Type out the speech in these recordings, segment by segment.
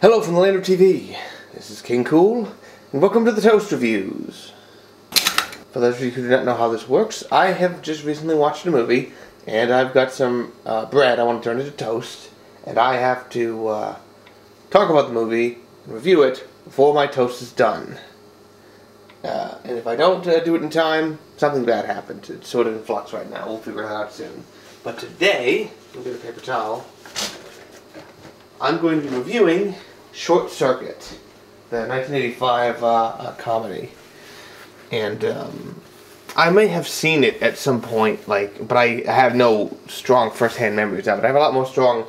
Hello from the land of TV. This is King Cool, and welcome to the Toast Reviews. For those of you who do not know how this works, I have just recently watched a movie, and I've got some bread I want to turn into toast, and I have to talk about the movie and review it before my toast is done. And if I don't do it in time, something bad happens. It's sort of in flux right now. We'll figure it out soon. But today, we'll get a paper towel. I'm going to be reviewing Short Circuit, the 1985 comedy. And I may have seen it at some point, but I have no strong first-hand memories of it. I have a lot more strong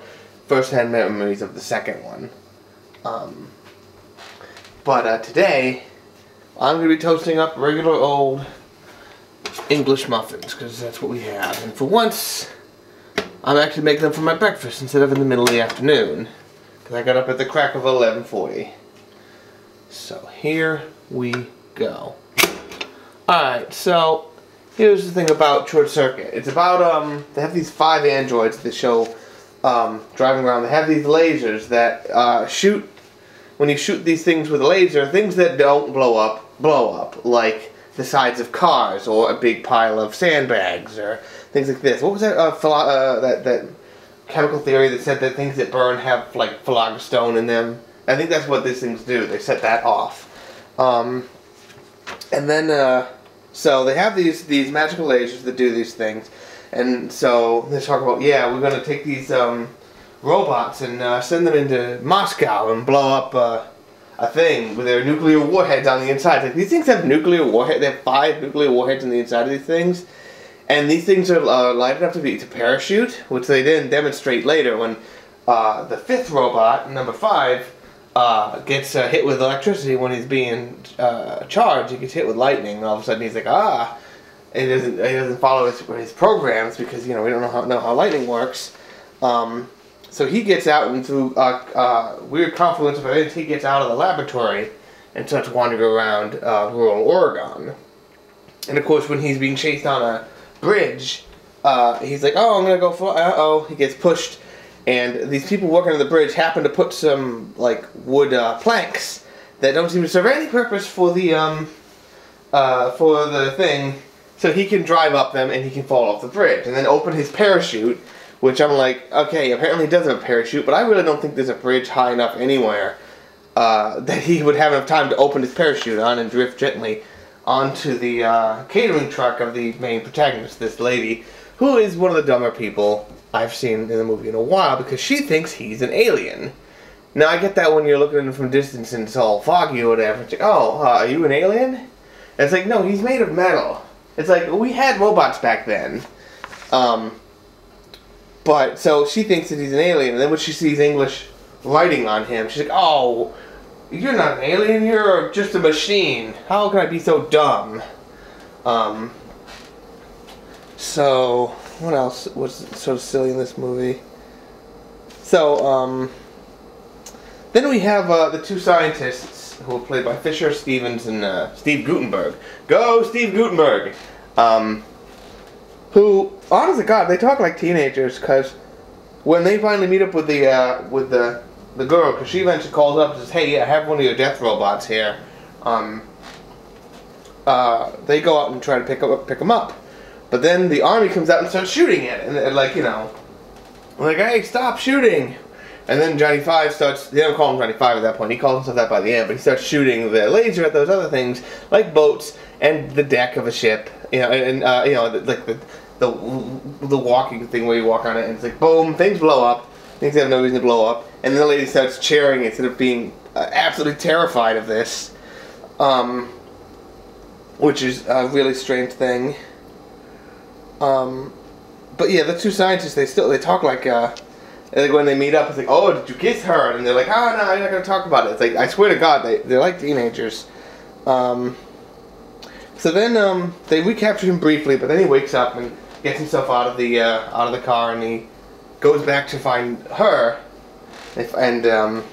first-hand memories of the second one. But today, I'm going to be toasting up regular old English muffins, because that's what we have. And for once, I'm actually making them for my breakfast instead of in the middle of the afternoon, because I got up at the crack of 11:40. So here we go. Alright, so here's the thing about Short Circuit. It's about, they have these 5 androids that show driving around. They have these lasers that shoot, when you shoot these things with a laser, things that don't blow up, like the sides of cars or a big pile of sandbags or things like this. What was that, that chemical theory that said that things that burn have, like, phlogiston in them? I think that's what these things do. They set that off. And then, so they have these magical lasers that do these things. And so they talk about, yeah, we're going to take these robots and send them into Moscow and blow up a thing with their nuclear warheads on the inside. Like, these things have nuclear warheads. They have 5 nuclear warheads on the inside of these things. And these things are light enough to parachute, which they then demonstrate later when the 5th robot, number 5, gets hit with electricity when he's being charged. He gets hit with lightning, and all of a sudden he's like, he doesn't follow his programs because, you know, we don't know how lightning works. So he gets out, and through weird confluence of events, he gets out of the laboratory and starts wandering around rural Oregon. And of course, when he's being chased on a bridge, he's like, oh, I'm gonna go for, he gets pushed, and these people working on the bridge happen to put some, like, wood planks that don't seem to serve any purpose for the thing, so he can drive up them and he can fall off the bridge, and then open his parachute, which I'm like, okay, apparently he does have a parachute, but I really don't think there's a bridge high enough anywhere that he would have enough time to open his parachute on and drift gently onto the catering truck of the main protagonist, this lady, who is one of the dumber people I've seen in the movie in a while, because she thinks he's an alien. Now, I get that when you're looking at him from a distance and it's all foggy or whatever. It's like, oh, are you an alien? And it's like, no, he's made of metal. It's like, we had robots back then. But, so she thinks that he's an alien, and then when she sees English writing on him, she's like, oh, you're not an alien, you're just a machine. How can I be so dumb? So, what else was so silly in this movie? So, then we have the 2 scientists who are played by Fisher Stevens and Steve Guttenberg. Go, Steve Guttenberg! Who, honest to God, they talk like teenagers, because when they finally meet up with the girl, because she eventually calls up and says, hey, I have one of your death robots here. They go out and try to pick them up. But then the army comes out and starts shooting it. And they're like, you know, like, hey, stop shooting. And then Johnny 5 starts, they don't call him Johnny 5 at that point. He calls himself that by the end. But he starts shooting the laser at those other things, like boats and the deck of a ship. You know, and you know, like the walking thing where you walk on it. And it's like, boom, things blow up. Things have no reason to blow up. And then the lady starts cheering instead of being absolutely terrified of this. Which is a really strange thing. But yeah, the 2 scientists, they talk like when they meet up, it's like, oh, did you kiss her? And they're like, oh, no, I'm not going to talk about it. It's like, I swear to God, they're like teenagers. So then they recapture him briefly, but then he wakes up and gets himself out of the car, and he goes back to find her. And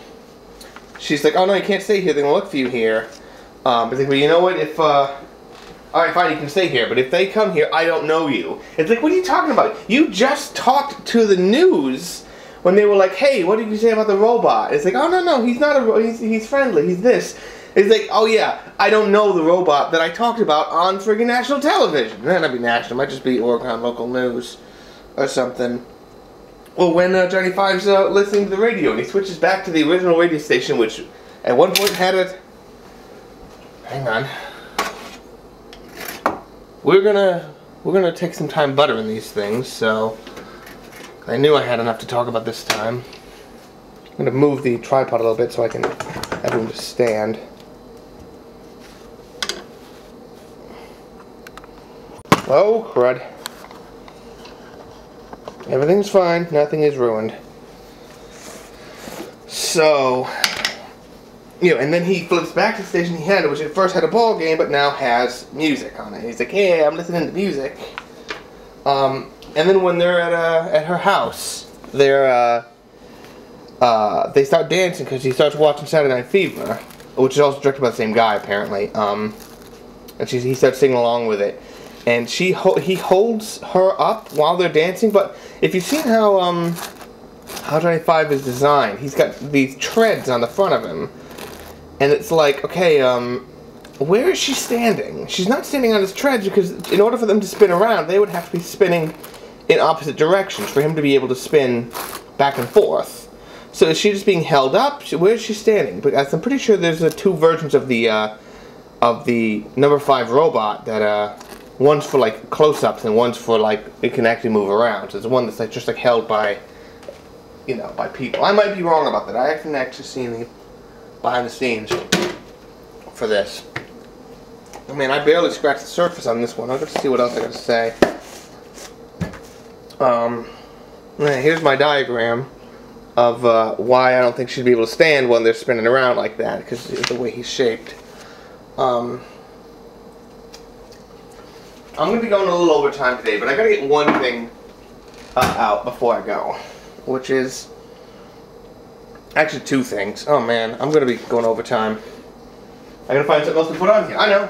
she's like, oh no, you can't stay here, they're going to look for you here. But like, well, you know what, if, alright, fine, you can stay here, but if they come here, I don't know you. It's like, what are you talking about? You just talked to the news when they were like, hey, what did you say about the robot? It's like, oh, no, he's not he's friendly, he's this. It's like, oh yeah, I don't know the robot that I talked about on friggin' national television. That'd be national, it might just be Oregon local news or something. Well, when Johnny Five's listening to the radio and he switches back to the original radio station, which at one point had a... Hang on. We're gonna take some time buttering these things, so I knew I had enough to talk about this time. I'm gonna move the tripod a little bit so I can have room to stand. Oh, crud. Everything's fine. Nothing is ruined. So, you know, and then he flips back to the station he had, which at first had a ball game, but now has music on it. He's like, "Hey, I'm listening to music." And then when they're at her house, they start dancing because he starts watching Saturday Night Fever, which is also directed by the same guy apparently. And he starts singing along with it. And he holds her up while they're dancing, but if you've seen how Johnny Five is designed, he's got these treads on the front of him, and it's like, okay, where is she standing? She's not standing on his treads because in order for them to spin around, they would have to be spinning in opposite directions for him to be able to spin back and forth. So is she just being held up? Where is she standing? Because I'm pretty sure there's two versions of the number 5 robot that one's for like close-ups and one's for like it can actually move around. So there's one that's like just like held by, you know, by people. I might be wrong about that. I haven't actually seen the behind the scenes for this. I mean, I barely scratched the surface on this one. I'll just see what else I got to say. Here's my diagram of why I don't think she'd be able to stand when they're spinning around like that, because of the way he's shaped. I'm going to be going a little over time today, but I got to get one thing out before I go, which is actually 2 things. Oh man, I'm going to be going over time. I got to find something else to put on here. I know.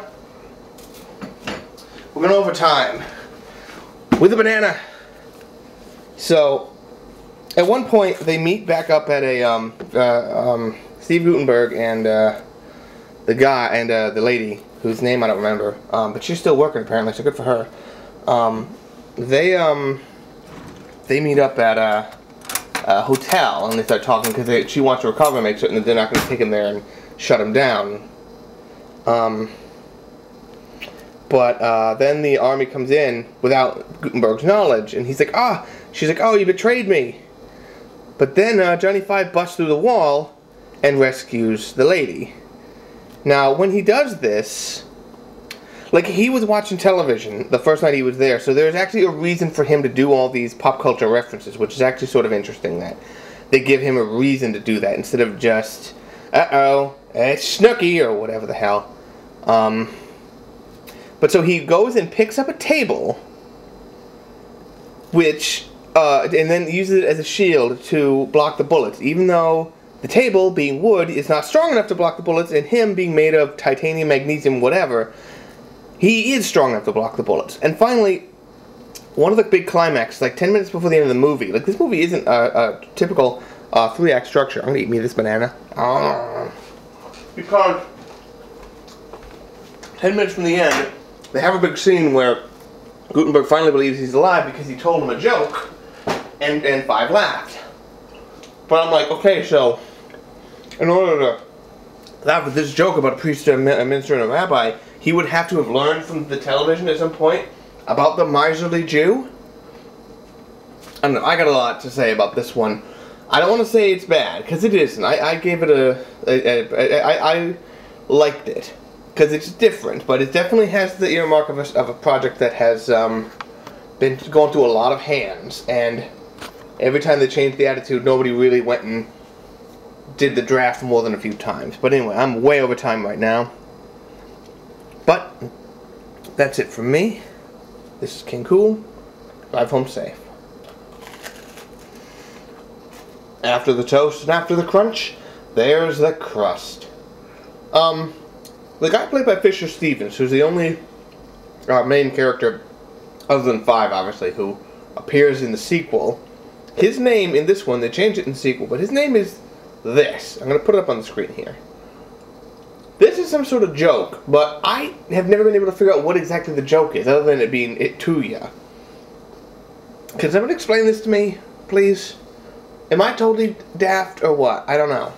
We're going over time with a banana. So, at one point they meet back up at a Steve Guttenberg and the guy and the lady whose name I don't remember, but she's still working apparently, so good for her. They meet up at a hotel and they start talking because she wants to recover and make certain that they're not going to take him there and shut him down. But then the army comes in without Gutenberg's knowledge, and he's like, she's like, oh, you betrayed me. But then Johnny Five busts through the wall and rescues the lady. Now, when he does this, like, he was watching television the first night he was there, so there's actually a reason for him to do all these pop culture references, which is actually sort of interesting that they give him a reason to do that instead of just, uh-oh, it's Snooky, or whatever the hell. But so he goes and picks up a table, which, and then uses it as a shield to block the bullets, even though the table, being wood, is not strong enough to block the bullets, and him being made of titanium, magnesium, whatever, he is strong enough to block the bullets. And finally, one of the big climaxes, like 10 minutes before the end of the movie, like this movie isn't a typical 3-act structure. I'm gonna eat me this banana. Because 10 minutes from the end, they have a big scene where Gutenberg finally believes he's alive because he told him a joke, and Five laughed. But I'm like, okay, so in order to laugh at this joke about a priest, a minister, and a rabbi, he would have to have learned from the television at some point about the miserly Jew. I don't know, I got a lot to say about this one. I don't want to say it's bad, because it isn't. I gave it I liked it, because it's different, but it definitely has the earmark of a project that has been going through a lot of hands, and every time they changed the attitude, nobody really went and did the draft more than a few times. But anyway, I'm way over time right now. But that's it from me. This is King Cool. Drive home safe. After the toast and after the crunch, there's the crust. The guy played by Fisher Stevens, who's the only main character, other than Five, obviously, who appears in the sequel, His name in this one, they changed it in the sequel, but his name is this. I'm going to put it up on the screen here. This is some sort of joke, but I have never been able to figure out what exactly the joke is, other than it being it to ya. Can someone explain this to me, please? Am I totally daft or what? I don't know.